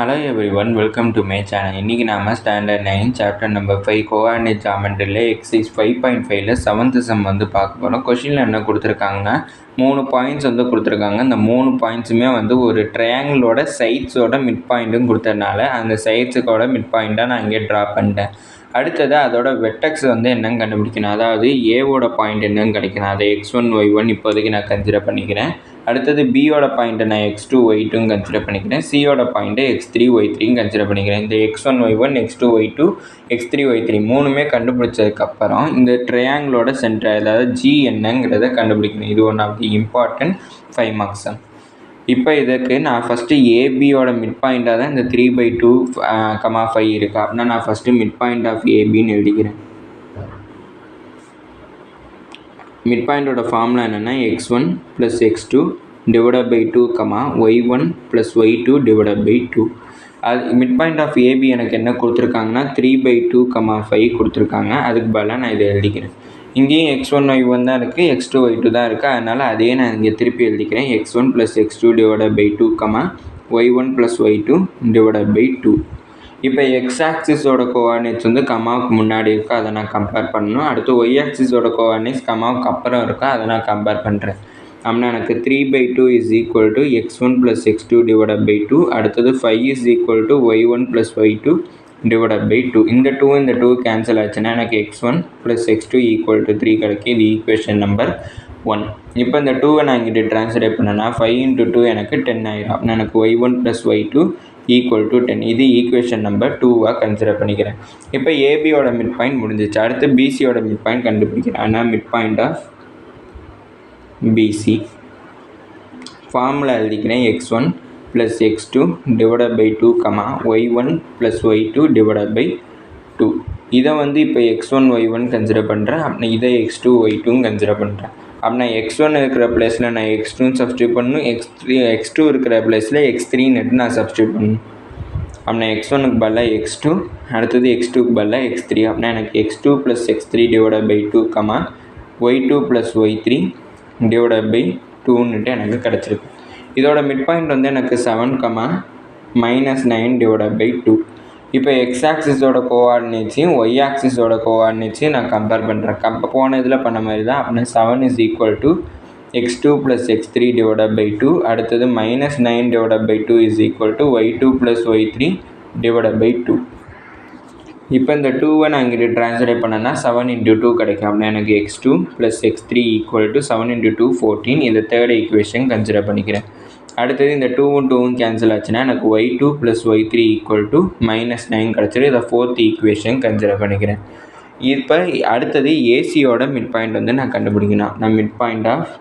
Hello everyone, welcome to my channel. இன்னைக்கு நாம standard 9 chapter number 5 coordinate ஜாமெட்ரியில் exercise 5.5ல 7th சம் வந்து பார்க்க போகிறோம். கொஷினில் என்ன கொடுத்துருக்காங்கன்னா 3 பாயிண்ட்ஸ் வந்து கொடுத்துருக்காங்க. இந்த 3 பாயிண்ட்ஸுமே வந்து ஒரு ட்ரையாங்கிளோட சைட்ஸோட மிட் பாயிண்ட்டும் கொடுத்ததுனால அந்த சைட்ஸுக்கோட மிட் பாயிண்ட்டாக நான் இங்கே ட்ரா பண்ணிட்டேன். அடுத்தது அதோட வெட்டக்ஸ் வந்து என்னன்னு கண்டுபிடிக்கணும், அதாவது ஏவோட பாயிண்ட் என்னன்னு கிடைக்கணும். அதை x1 y1 இப்போதைக்கு நான் கன்சிடர் பண்ணிக்கிறேன். அடுத்தது பியோட பாயிண்ட்டை நான் x2 y2 கன்சிடர் பண்ணிக்கிறேன். சியோட பாயிண்ட்டை x3 y3 கன்சிடர் பண்ணிக்கிறேன். இந்த x1 y1 x2 y2 x3 y3 மூணுமே கண்டுபிடிச்சதுக்கப்புறம் இந்த ட்ரையாங்கிளோட சென்டர் அதாவது ஜி என்னங்கிறத கண்டுபிடிக்கணும். இது one of the important 5 marks sum. இப்போ இதுக்கு நான் ஃபஸ்ட்டு ஏபியோட மிட் பாயிண்ட்டாக தான் இந்த 3/2, 5 இருக்கா அப்படின்னா நான் ஃபஸ்ட்டு மிட் பாயிண்ட் ஆஃப் ஏபின்னு எழுதிக்கிறேன். மிட் பாயிண்டோட ஃபார்முலா என்னென்னா x1 + x2 / 2, y1 + y2 / 2. அது மிட் பாயிண்ட் ஆஃப் ஏபி எனக்கு என்ன கொடுத்துருக்காங்கன்னா 3/2, 5 கொடுத்துருக்காங்க. அதுக்கு பதிலாக நான் இதை எழுதிக்கிறேன். இங்கேயும் x1 y1 தான் இருக்குது, x2 y2 தான் இருக்குது. அதனால் அதையே நான் இங்கே திருப்பி எழுதிக்கிறேன். x1 + x2 / 2, y1 + y2 / 2. இப்போ எக்ஸ் ஆக்சிஸோட கோஆர்டினேட்ஸ் வந்து கமாவுக்கு முன்னாடி இருக்குது, அதை நான் கம்பேர் பண்ணணும். அடுத்து ஒய் ஆக்சிஸோட கோஆர்டினேட்ஸ் கமாவுக்கு அப்புறம் இருக்கா, அதை நான் கம்பேர் பண்ணுறேன். அப்படின்னா எனக்கு 3/2 = x1 + x2 / 2. அடுத்தது 5 = y1 + y2 / 2. இந்த 2 கேன்சல் ஆச்சுன்னா எனக்கு x1 + x2 = 3 கிடைக்கும். இது ஈக்குவேஷன் நம்பர் 1. இப்போ இந்த 2வை நான் இங்கிட்ட ட்ரான்ஸ்லேட் பண்ணேன்னா 5 × 2 எனக்கு 10 ஆயிரும். அப்படின்னா எனக்கு y1 + y2 = 10. இது ஈக்குவேஷன் நம்பர் 2வாக கன்சிடர் பண்ணிக்கிறேன். இப்போ ஏபியோட மிட் பாயிண்ட் முடிஞ்சிச்சு. அடுத்து பிசியோட மிட் பாயிண்ட் கண்டுபிடிக்கிறேன். ஆனால் mid point of PC formula எழுதிக்கிறேன். x1 + x2 / 2, y1 + y2 / 2. இதை வந்து இப்போ x1 y1 கன்சிடர் பண்ணுறேன். அப்படின்னா இதை x2 y2 கன்சிடர் பண்ணுறேன். அப்படின்னா x1 இருக்கிற பிளேஸில் நான் x2 சப்ஸ்டியூட் பண்ணணும், x2 இருக்கிற பிளேஸில் x3 நான் சப்ஸ்டியூட் பண்ணணும். அப்படின்னா x1க்கு பதிலாக x2, அடுத்தது x2க்கு பதிலாக x3. அப்படின்னா எனக்கு x2 + x3 / 2, y2 + y3 / 2 எனக்கு கிடச்சிருக்கு. இதோட மிட் பாயிண்ட் வந்து எனக்கு 7, -9 / 2. இப்போ எக்ஸ் ஆக்சிஸோட கோஆர்டினேட்ஸையும் ஒய் ஆக்சிஸோட கோஆர்டினேட்ஸையும் நான் கம்பேர் பண்ணுறேன். போன இதில் பண்ண மாதிரி தான். அப்படின்னா 7 = x2 + x3 / 2. அடுத்தது -9 / 2 = y2 + y3 / 2. இப்போ இந்த 2வை நான் இங்கிட்ட ட்ரான்ஸ்லேட் பண்ணேன்னா 7 × 2 கிடைக்கும். அப்படின்னா எனக்கு x2 + x3 = 7 × 2 14. இந்த தேர்ட் ஈக்குவேஷன் கன்சிடர் பண்ணிக்கிறேன். அடுத்தது இந்த 2 கேன்சல் ஆச்சுன்னா எனக்கு y2 + y3 = -9 கிடச்சிடும். இதை ஃபோர்த் ஈக்குவேஷன் கன்சிடர் பண்ணிக்கிறேன். இப்போ அடுத்தது ஏசியோட மிட் பாயிண்ட் வந்து நான் கண்டுபிடிக்கணும். நான் மிட் பாயிண்ட் ஆஃப்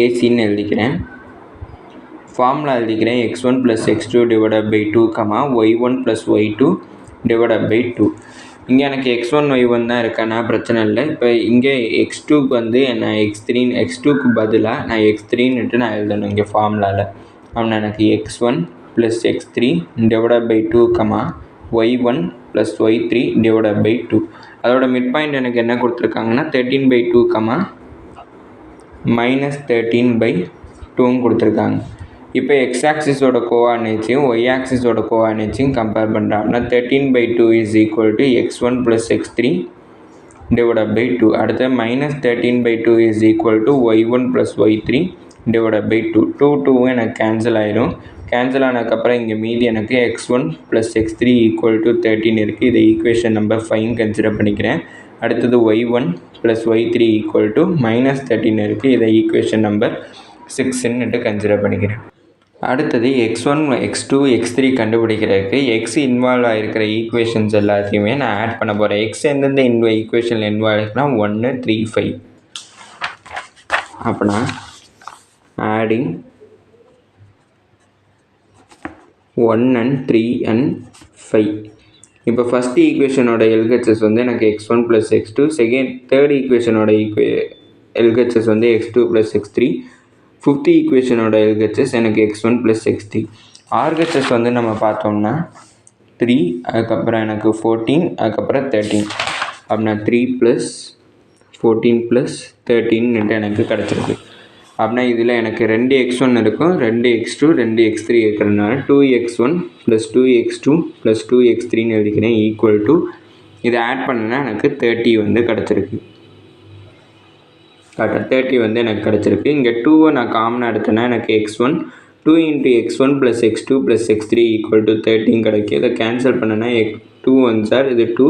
ஏசின்னு எழுதிக்கிறேன். ஃபார்முலா எழுதிக்கிறேன். x1 + x2 / 2, y1 + y2 / 2. இங்கே எனக்கு x1 y1 தான் இருக்கேன்னா பிரச்சனை இல்லை. இப்போ இங்கே x2க்கு வந்து நான் x2க்கு பதிலாக நான் x3 நான் எழுதணும் இங்கே ஃபார்முலாவில். அப்படின்னா எனக்கு x1 + x3 / 2, y1 + y3 / 2. அதோட மிட் பாயிண்ட் எனக்கு என்ன கொடுத்துருக்காங்கன்னா 13/2, -13/2 கொடுத்துருக்காங்க. இப்போ எக்ஸ் ஆக்சிஸோட கோஆர்டினேட்ஸையும் ஒய் ஆக்சிஸோட கோஆர்டினேட்ஸையும் கம்பேர் பண்ணுறேன். அப்படின்னா 13/2 = x1 + x3 / 2. அடுத்து -13/2 = y1 + y3 / 2. 2 எனக்கு கேன்சல் ஆயிரும். கேன்சல் ஆனதுக்கப்புறம் இங்கே மீதி எனக்கு x1 + x3 = 13 இருக்குது. இதை ஈக்குவேஷன் நம்பர் 5 கன்சிடர் பண்ணிக்கிறேன். அடுத்தது y1 + y3 = -13 இருக்குது. இதை ஈக்குவேஷன் நம்பர் 6 கன்சிடர் பண்ணிக்கிறேன். அடுத்தது x1, x2, x3 கண்டுபிடிக்கிறதுக்கு எக்ஸ் இன்வால்வ் ஆகிருக்கிற ஈக்குவேஷன்ஸ் எல்லாத்தையுமே நான் ஆட் பண்ண போகிறேன். எக்ஸ் எந்தெந்த ஈக்குவேஷனில் இன்வால்வ் ஆகிருக்குன்னா 1, 3, 5. அப்படின்னா ஆடிங் 1 and 3 and 5. இப்போ ஃபஸ்ட் ஈக்குவேஷனோட எல்ஹெச்எஸ் வந்து எனக்கு x1 + x2. தேர்ட் ஈக்குவேஷனோட எல்ஹெச்எஸ் வந்து x2 + x3. ஃபிஃப்த் ஈக்குவேஷனோட எல்ஹெச்எஸ் எனக்கு x1 + x3. ஆர்ஹெச்எஸ் வந்து நம்ம பார்த்தோம்னா 3, அதுக்கப்புறம் எனக்கு 14, அதுக்கப்புறம் 13. அப்படின்னா 3 + 14 + 13 எனக்கு கிடச்சிருக்கு. அப்படின்னா இதில் எனக்கு 2x1 இருக்கும், 2x2 2x3 இருக்கிறதுனால 2x1 + 2x2 + 2x3ன்னு எழுதிக்கிறேன் ஈக்குவல் டு இதை ஆட் பண்ணனா எனக்கு 30 வந்து கிடச்சிருக்கு. கரெக்டாக 30 வந்து எனக்கு கிடச்சிருக்கு. இங்கே 2வை நான் காமனாக எடுத்தேன்னா எனக்கு x1 2 × x1 + x2 + x3 = 13 கிடைக்கும். இதை கேன்சல் பண்ணனா 2 1 சார், இது 2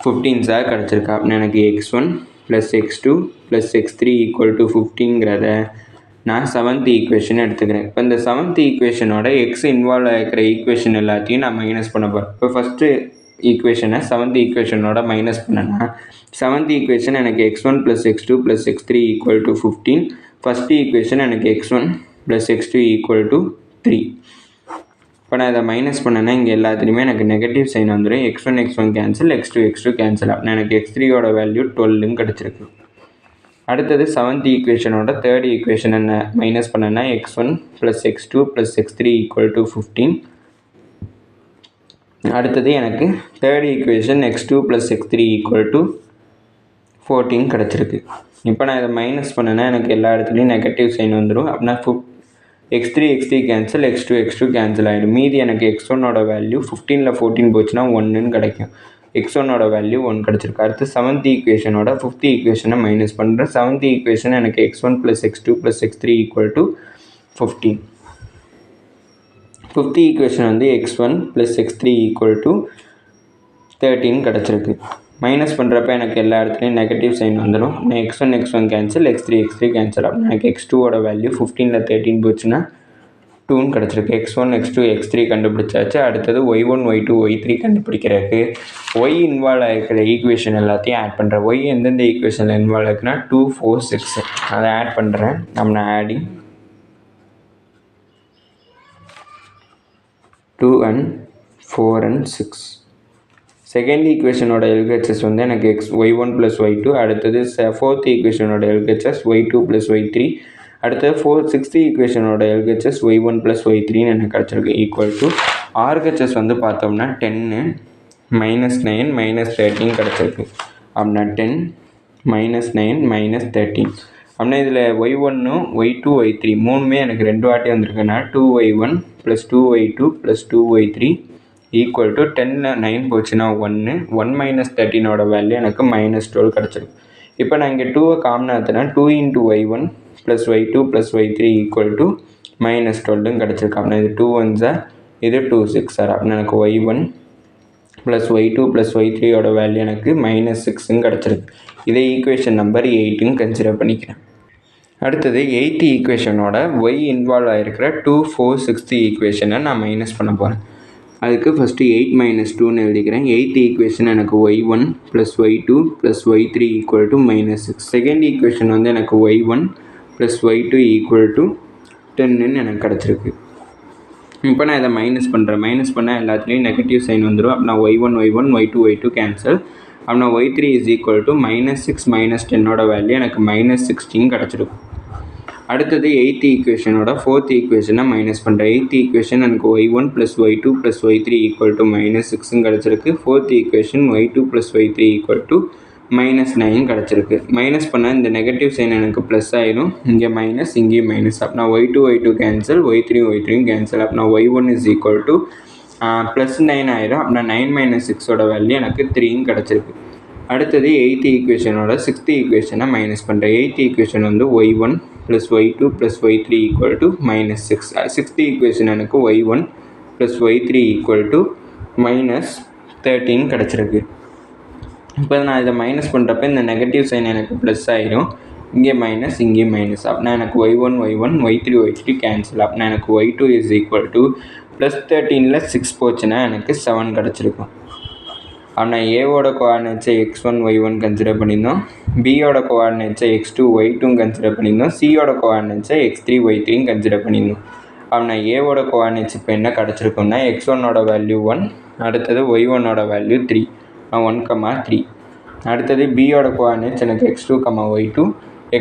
15 சார் கிடச்சிருக்கு. அப்படின்னா எனக்கு x1 + x2 + x3 = 15ங்கிறத நான் 7th ஈக்குவேஷன் எடுத்துக்கிறேன். இப்போ இந்த 7th ஈக்குவேஷனோட எக்ஸ் இன்வால்வ் ஆகிக்கிற ஈக்குவேஷன் எல்லாத்தையும் நான் மைனஸ் பண்ண போகிறேன். இப்போ ஃபஸ்ட்டு ஈக்குவேஷனை 7th ஈக்குவேஷனோட மைனஸ் பண்ணேன்னா 7th ஈக்குவேஷன் எனக்கு x1 + x2 + x3 = 15. First equation எனக்கு x1 + x2 = 3. இப்போ நான் இதை மைனஸ் பண்ணேன்னா இங்கே எல்லாத்துலேயுமே எனக்கு நெகட்டிவ் சைன் வந்துடும். x1 cancel, x2 cancel. அப்படின்னா எனக்கு x3யோட வேல்யூ 12ன்னு கிடச்சிருக்கு. அடுத்தது 7th ஈக்குவேஷனோட தேர்ட் ஈக்குவேஷன் என்ன மைனஸ் பண்ணேன்னா x1 + x2 + x3 = 15. அடுத்தது எனக்கு தேர்ட் ஈக்குவேஷன் x2 + x3 = 14 கிடச்சிருக்கு. இப்போ நான் இதை மைனஸ் பண்ணேன்னா எனக்கு எல்லா இடத்துலையும் நெகட்டிவ் சைன் வந்துடும். அப்படின்னா x3 கேன்சல், x2 கேன்சல் ஆகிடும். மீதி எனக்கு x1ஓட வேல்யூ 15ல் 14 போச்சுன்னா 1ன்னு கிடைக்கும். x1ஓட வேல்யூ 1 கிடச்சிருக்கு. அடுத்து 7th ஈக்குவேஷனோட 5th ஈக்குவேஷனை மைனஸ் பண்ணுறேன். 7th ஈக்குவேஷன் எனக்கு x1 + x2 + x3 = 15. 5th equation வந்து x1 + x3 = 13 கிடச்சிருக்கு. மைனஸ் பண்ணுறப்ப எனக்கு எல்லா இடத்துலையும் நெகட்டிவ் சைன் வந்துடும். நான் x1 கேன்சல், x3 கேன்சல். அப்படின்னா எனக்கு x2ஓட வேல்யூ 15ல் 13 போச்சுன்னா 2ன்னு கிடச்சிருக்கு. x1 x2 x3 கண்டுபிடிச்சாச்சு. அடுத்தது y1 y2 y3 கண்டுபிடிக்கிறதுக்கு y இன்வால்வ் ஆகிருக்கிற ஈக்குவேஷன் எல்லாத்தையும் ஆட் பண்ணுறேன். y எந்தெந்த ஈக்குவேஷனில் இன்வால்வ் ஆகிருக்குன்னா 2 4 6 அதை ஆட் பண்ணுறேன். நம்ம ஆடிங் 2 and 4 and 6. செகண்ட் ஈக்குவேஷனோட LHS வந்து எனக்கு y1 + y2. அடுத்தது 4th ஈக்குவேஷனோட LHS y2 + y3. அடுத்தது 6th ஈக்குவேஷனோட LHS y1 + y3ன்னு எனக்கு கிடச்சிருக்கு. ஈக்குவல் டு RHS வந்து பார்த்தோம்னா 10 -9 -13 கிடச்சிருக்கு. அப்படின்னா 10 -9 -13. அப்படின்னா இதில் y1 y2 y3 மூணுமே எனக்கு 2 வாட்டி வந்திருக்குன்னா 2y1 + 2y2 + 2y3 = 10ல் 9 போச்சுன்னா 1 13ஓட வேல்யூ எனக்கு -12 கிடச்சிருக்கு. இப்போ நான் இங்கே 2வை காமனாக எடுத்தேன்னா 2 × y1 + y2 + y3 = -12ன்னு கிடச்சிருக்கு. அப்படின்னா இது 2 1 சார், இது 2 6 சார். அப்படின்னா எனக்கு y1 + y2 + y3யோட வேல்யூ எனக்கு -6ன்னு கிடச்சிருக்கு. இதை ஈக்குவேஷன் நம்பர் 8ன்னு கன்சிடர் பண்ணிக்கிறேன். அடுத்தது 8th ஈக்குவேஷனோட y இன்வால்வ் ஆகிருக்கிற 2 4 6th ஈக்குவேஷனை நான் மைனஸ் பண்ண போகிறேன். அதுக்கு ஃபஸ்ட்டு 8 - 2ன்னு எழுதிக்கிறேன். 8th ஈக்குவேஷன் எனக்கு y1 + y2 + y3 = -6. Second equation வந்து எனக்கு y1 + y2 = 10ன்னு எனக்கு கிடச்சிருக்கு. இப்போ நான் இதை மைனஸ் பண்ணுறேன். மைனஸ் பண்ணால் எல்லாத்துலேயும் நெகட்டிவ் சைன் வந்துடும். அப்படின்னா y1 y2 கேன்சல். அப்படின்னா y3 = -6 - 10ஓட வேல்யூ எனக்கு -16 கிடச்சிருக்கும். அடுத்தது 8th ஈக்குவேஷனோட 4th ஈக்குவேஷனை மைனஸ் பண்ணுறேன். 8th ஈக்குவேஷன் எனக்கு y1 + y2 + y3 = -6ன்னு கிடச்சிருக்கு. 4th ஈக்குவேஷன் y2 + y3 = -9 கிடச்சிருக்கு. மைனஸ் பண்ணால் இந்த நெகட்டிவ் சைன் எனக்கு ப்ளஸ் ஆகிடும். இங்கே மைனஸ், இங்கேயும் மைனஸ். அப்படின்னா y2 கேன்சல், y3 கேன்சல். அப்படின்னா y1 = +9 ஆகிடும். அப்படின்னா 9 - 6ஓட வேல்யூ எனக்கு 3ன்னு கிடச்சிருக்கு. அடுத்தது 8th ஈக்குவேஷனோட 6th ஈக்குவேஷனை மைனஸ் பண்ணுறேன். 8th ஈக்குவேஷன் வந்து y1 + y2 + y3 = -6. 6th equation எனக்கு y1 + y3 = -13 கிடச்சிருக்கு. இப்போ நான் இதை மைனஸ் பண்ணுறப்ப இந்த நெகட்டிவ் சைன் எனக்கு ப்ளஸ் ஆகிடும். இங்கே மைனஸ், இங்கேயும் மைனஸ். அப்படின்னா எனக்கு y1 y3 கேன்சல். அப்படின்னா எனக்கு y2 = +13ல் 6 போச்சுன்னா எனக்கு 7 கிடச்சிருக்கும். ஆனால் ஏவோட கோஆர்டினேட்ஸை x1 y1 கன்சிடர் பண்ணியிருந்தோம், பியோட கோஆர்டினேட்ஸை x2 y2 கன்சிடர் பண்ணியிருந்தோம், சியோட கோஆர்டினேட்ஸை x3 y3 கன்சிடர் பண்ணியிருந்தோம். அப்படின்னா ஏவோட கோஆர்டினேட்ஸ் இப்போ என்ன கிடச்சிருக்கும்னா x1ஓட வேல்யூ 1, அடுத்தது y1ஓட வேல்யூ 3, 1, 3. அடுத்தது பியோட கோஆர்டினேட்ஸ் எனக்கு x2, y2,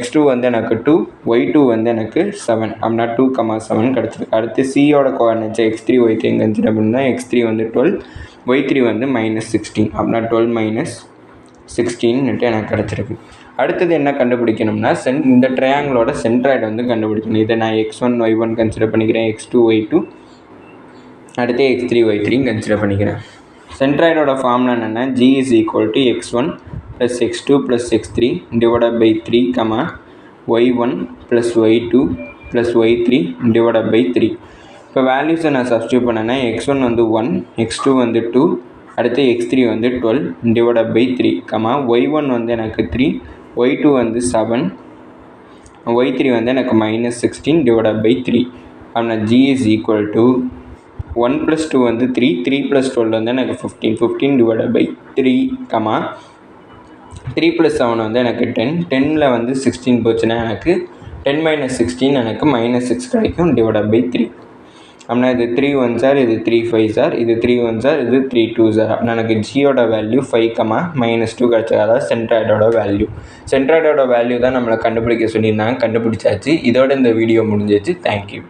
x2 வந்து எனக்கு 2, y2 வந்து எனக்கு 7. அப்படின்னா 2, 7 கிடச்சிருக்கு. அடுத்து சியோட கோஆர்டினேட்ஸை x3 y3 கன்சிடர் பண்ணியிருந்தோம், x3 வந்து 12, y3 வந்து -16. அப்படின்னா 12 - 16 எனக்கு கிடச்சிருக்கு. அடுத்தது என்ன கண்டுபிடிக்கணும்னா இந்த ட்ரையாங்கிளோட சென்ட்ராய்டு வந்து கண்டுபிடிக்கணும். இதை நான் x1 y1 கன்சிடர் பண்ணிக்கிறேன், x2 y2, அடுத்து x3 y3 கன்சிடர் பண்ணிக்கிறேன். சென்ட்ராய்டோட ஃபார்முலா என்னென்னா g is equal to x1 plus x2 plus x3 divided by 3, y1 plus y2 plus y3 divided by 3. இப்போ வேல்யூஸை நான் சப்ஸ்டியூட் பண்ணேன்னா x1 வந்து 1, x2 வந்து 2, அடுத்து x3 வந்து 12 divided by 3, y1 வந்து எனக்கு 3, y2 வந்து 7, y3 வந்து எனக்கு -16 divided by 3. அப்படின்னா g is equal to 1 plus 2 வந்து 3, 3 plus 12 வந்து எனக்கு 15, 15 divided by 3, 3 plus 7 வந்து எனக்கு 10, 10ல் வந்து 16 போச்சுன்னா எனக்கு 10 minus 16 எனக்கு -6 கிடைக்கும் divided by 3. அப்படின்னா இது 3 1s are, இது 3 5s are, இது 3 1s are, இது 3 2s are. அப்படின்னா எனக்கு ஜியோட வேல்யூ 5, -2 கிடச்சது. அதாவது சென்ட்ராய்டோட வேல்யூ. சென்ட்ராய்டோட வேல்யூ தான் நம்மளை கண்டுபிடிக்க சொல்லியிருந்தாங்க, கண்டுபிடிச்சாச்சு. இதோட இந்த வீடியோ முடிஞ்சிச்சு. தேங்க்யூ.